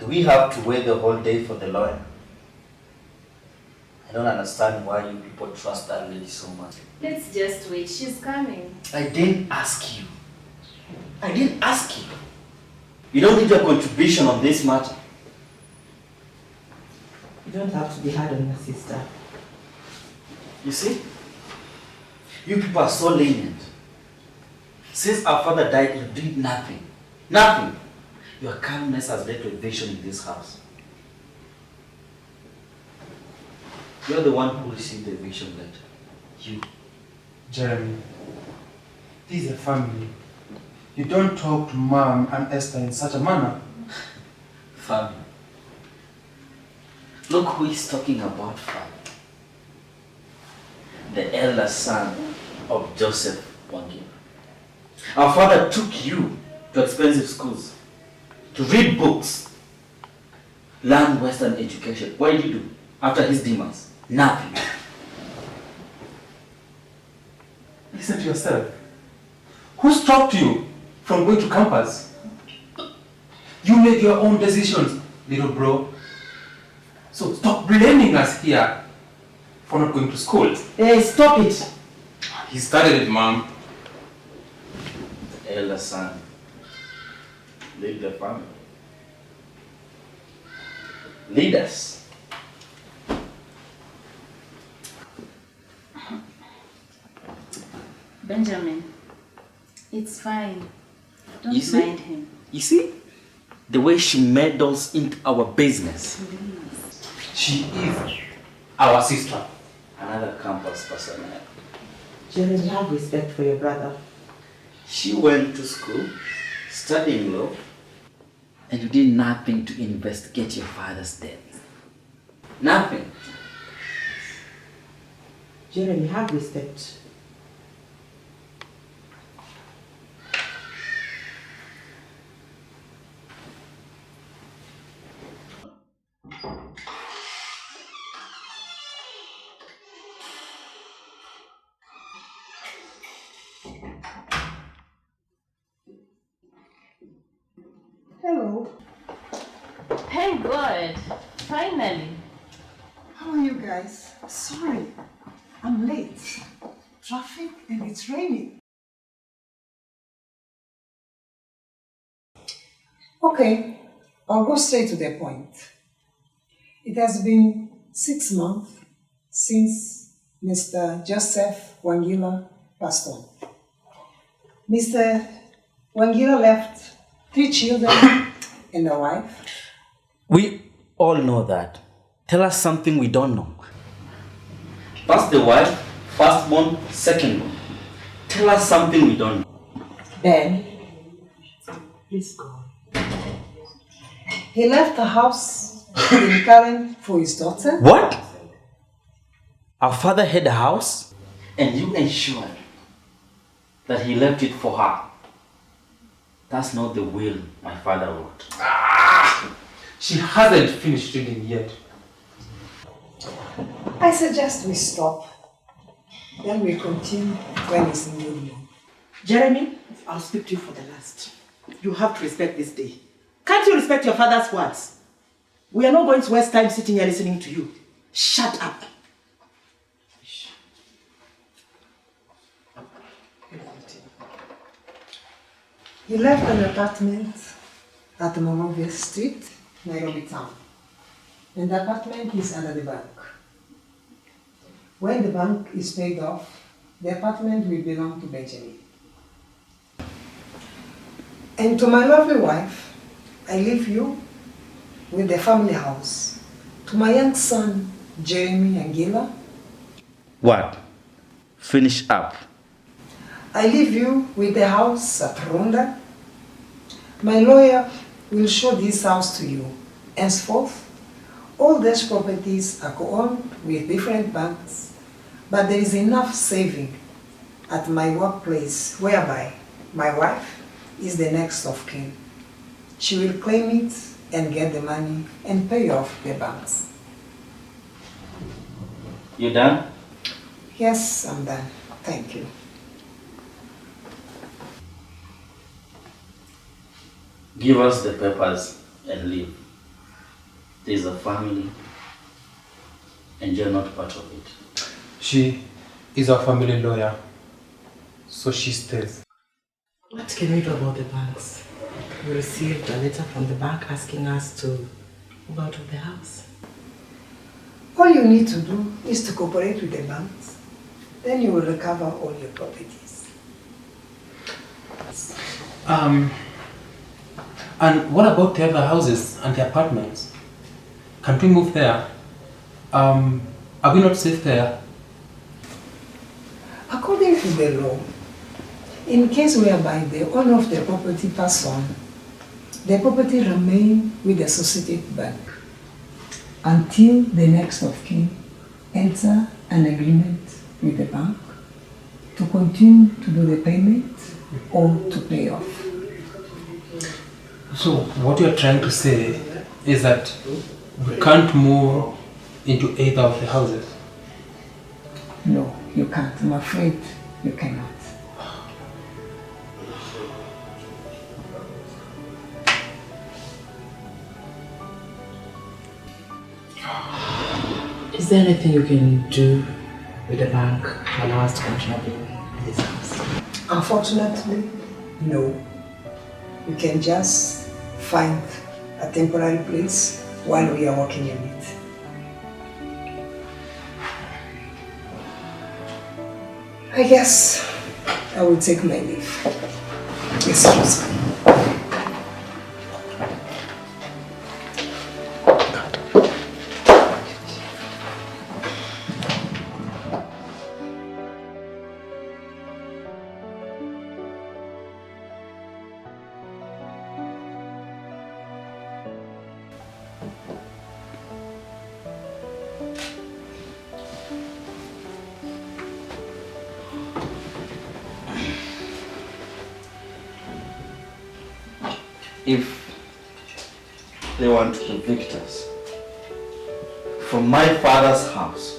Do we have to wait the whole day for the lawyer? I don't understand why you people trust that lady so much. Let's just wait. She's coming. I didn't ask you. I didn't ask you. You don't need your contribution on this matter. You don't have to be hard on your sister. You see? You people are so lenient. Since our father died, you did nothing. Nothing. Your calmness has led to eviction in this house. You're the one who received the eviction letter. You. Jeremy, this is a family. You don't talk to Mom and Esther in such a manner. Family. Look who is talking about family. The elder son of Joseph Wangila. Our father took you to expensive schools to read books, learn Western education. What did you do after his demise? Nothing. Listen to yourself. Who stopped you from going to campus? You made your own decisions, little bro. So stop blaming us here for not going to school. Hey, stop it! He started it, Mom. The elder son. Lead the family. Lead us. Benjamin, it's fine. Don't You see? mind him. You see? The way she meddles into our business. Please. She is our sister. Another campus personnel. Jeremy, have respect for your brother. She went to school, studying law, and you did nothing to investigate your father's death. Nothing. Jeremy, have respect. Hello. Thank God. Finally. How are you guys? Sorry, I'm late. Traffic and it's raining. Okay, I'll go straight to the point. It has been 6 months since Mr. Joseph Wangila passed on. Mr. Wangila left 3 children and a wife. We all know that. Tell us something we don't know. First the wife, firstborn, secondborn. Tell us something we don't know. Ben, please go. He left the house in Karen for his daughter. What? Our father had a house and you ensured that he left it for her. That's not the will my father wrote. She hasn't finished reading yet. I suggest we stop. Then we continue when it's in good mood. Jeremy, I'll speak to you for the last. You have to respect this day. Can't you respect your father's words? We are not going to waste time sitting here listening to you. Shut up. He left an apartment at Monrovia Street, Nairobi town. And the apartment is under the bank. When the bank is paid off, the apartment will belong to Benjamin. And to my lovely wife, I leave you with the family house. To my young son, Jeremy Angela, What? Finish up. I leave you with the house at Ronda. My lawyer will show this house to you. Henceforth, all these properties are co-owned with different banks, but there is enough saving at my workplace whereby my wife is the next of kin. She will claim it and get the money and pay off the banks. You done? Yes, I'm done. Thank you. Give us the papers and leave. There's a family, and you're not part of it. She is our family lawyer, so she stays. What can we do about the banks? We received a letter from the bank asking us to move out of the house. All you need to do is to cooperate with the banks. Then you will recover all your properties. And what about the other houses and the apartments? Can't we move there? Are we not safe there? According to the law, in case whereby the owner of the property pass on, the property remain with the associated bank until the next of kin enter an agreement with the bank to continue to do the payment or to pay off. So what you're trying to say is that we can't move into either of the houses? No, you can't. I'm afraid you cannot. Is there anything you can do with the bank to allow us to continue being in this house? Unfortunately, no. You can just find a temporary place while we are working on it. I guess I will take my leave. Excuse me. If they want to evict us from my father's house,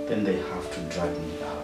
then they have to drag me out.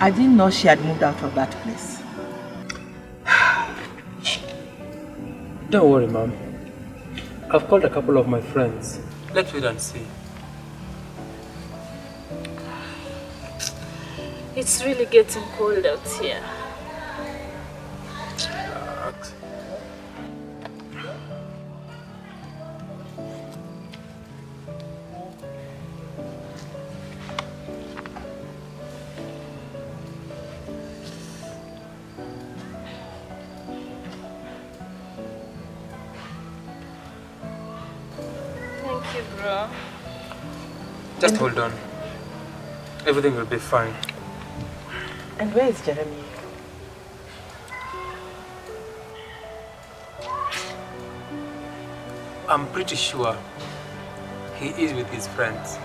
I didn't know she had moved out of that place. Don't worry, Mom. I've called a couple of my friends. Let's wait and see. It's really getting cold out here. Thank you, bro. Just hold on. Everything will be fine. And where is Jeremy? I'm pretty sure he is with his friends.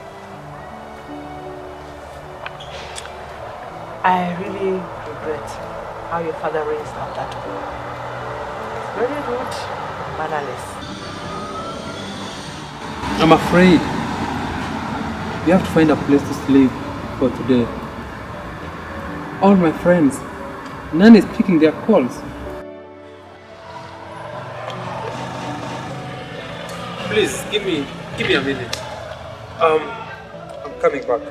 I really regret how your father raised up that boy. Very rude, mannerless. I'm afraid we have to find a place to sleep for today. All my friends, none is picking their calls. Please, give me a minute. I'm coming back.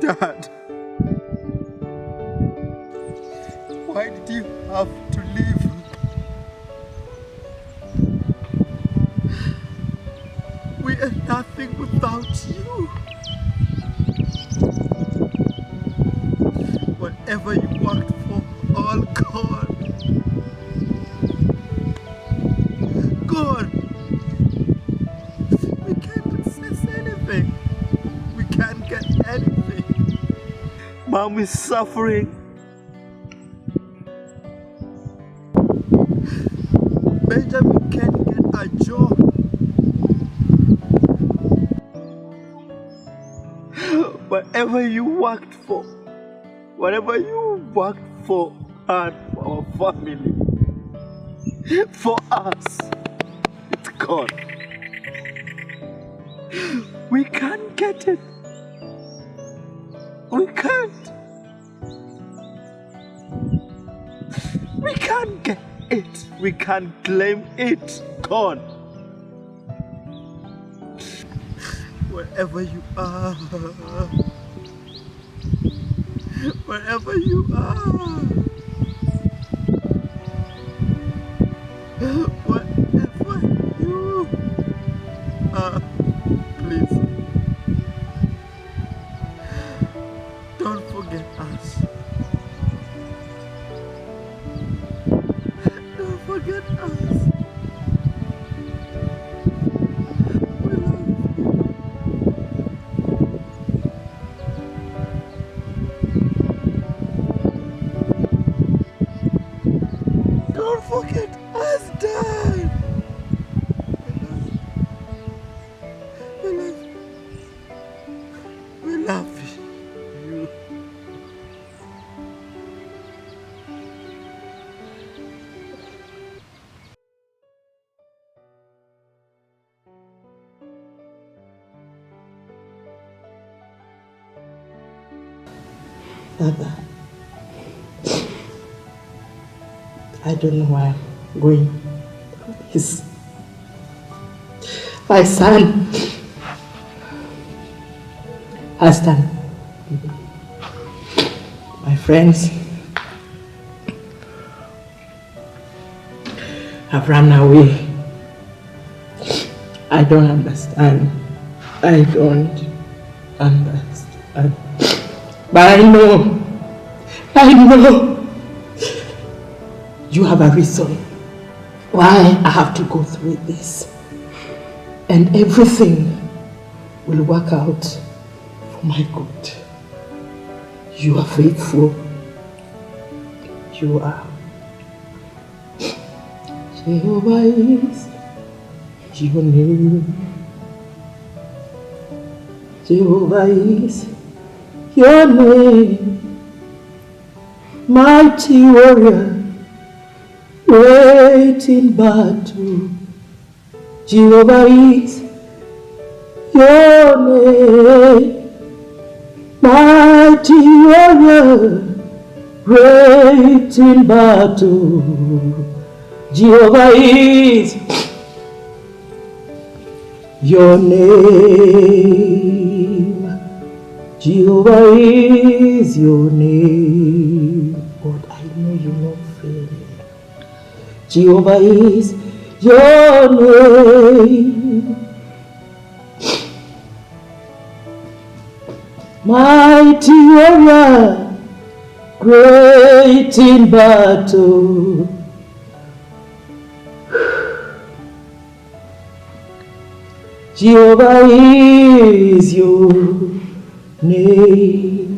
Dad, why did you have to leave? We are nothing without you. Whatever you worked for, all gone. Gone. We can't access anything. We can't get anything. Mom is suffering. Benjamin can't get a job. Whatever you worked for, whatever you worked for, and for our family, for us, it's gone. We can't get it. We can't. We can't get it. We can't claim it. Gone. Wherever you are, wherever you are, wherever you are, please don't forget us. Don't forget us. We love you. Don't forget us, Dad. We love you. We love you. Father, I don't know why I'm going through this. My son has done. My friends have run away. I don't understand. I don't understand. But I know you have a reason why I have to go through this. And everything will work out for my good. You are faithful. You are. Jehovah is your name. Jehovah is your name. Mighty warrior, great in battle. Jehovah is your name. Mighty warrior, great in battle. Jehovah is your name. Jehovah is your name. God, I know you not failing. Jehovah is your name. Mighty warrior, great in battle. Jehovah is your name.